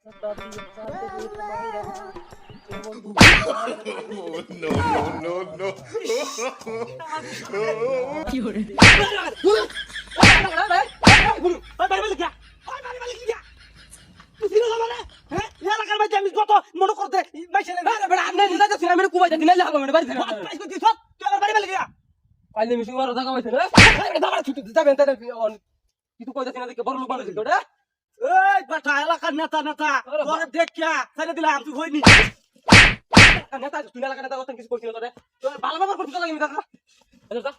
No, no, no, no. এলাকার নেতা নেতা দেখিয়া ছেড়ে দিলাম তুই হইনি নেতা তুই এলাকার নেতা কথা কিছু করছিল তোরে তোর ভালো ব্যবহার করছিস লাগি দাদা দাদা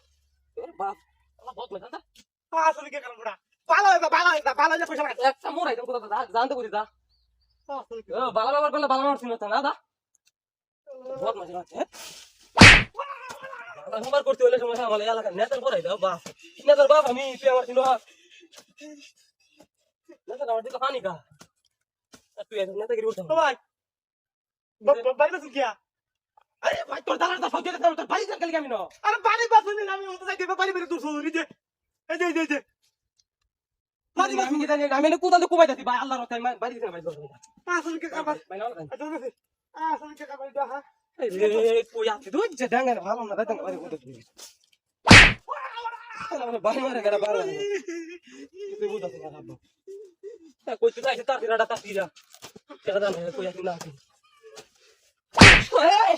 তোর বাপ বহুত মেটা দাদা আসলে কি করব না ভালো হইবা পয়সা লাগে একটা মোরাই তো দাদা জানতে করি দা ভালো ব্যবহার করলে ভালো মানুষ না দাদা বহুত মজা আছে ভালো ব্যবহার করতে হলে সমস্যা আমার এলাকার নেতার পরাই দাও বাপ নেতার বাপ আমি তুই আমার ছিল নেতার আমার দিকে পানি কা তুই নেতাগিরি করতে ভাই বাড়ি বাসুন কিয়া আরে ভাই তোর দালার দা সজ্জে তোর বাড়ি কাল আমি না আরে বাড়ি বাসুন না আমি ওটা যাইতে বাড়ি বেরে দূর শুনি যে এই যে বাড়ি বাসুন কি জানি আমি না কোদাল কোবাই যাচ্ছি ভাই আল্লাহর রহমতে বাড়ি দিতে ভাই আসল কে কাবার ভাই না আসল কে কাবার দা হ্যাঁ এই কই আছে তুই যে ডাঙ্গা ভালো না দাদা বাড়ি কোদাল দিবি আরে বাড়ি মারে গড়া বাড়ি তুই বুঝাস না আব্বা কই তুই যাইতে তার রাডা তাসিরা কেডা না কই আছে না আছে Hey!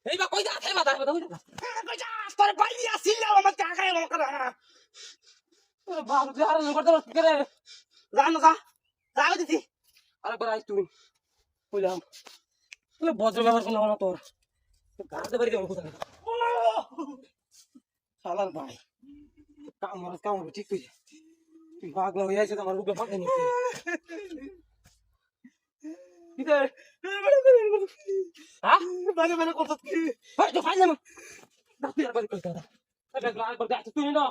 এই বা কই যা কই যা তোর বাইরে আসিল আমার কাকায় আমার কথা বাবু তুই আর করতে পারছিস কে রে জানো যা দিছি আরে বড় আইস তুই কইলাম তুই ভদ্র ব্যবহার করলাম না তোর গাড়িতে বাড়ি যাবো কোথায় সালান ভাই কাম ঠিক তুই তুই পাগলা হয়ে আছিস আমার বুকে ফাটাই নিছিস কিতে হ্যাঁ মানে করতে ভাই তো ফাইল না তুই আর বাড়ি করতে আরে গ্লাস করতে আছিস তুই না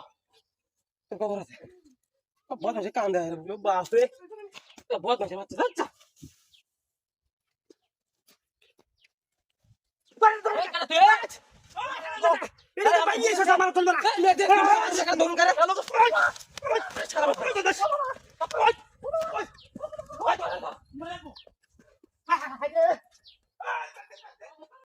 তোর খবর আছে বহুত মাসে কাম দেয় বাপরে বহুত মাসে বাচ্চা যাচ্ছা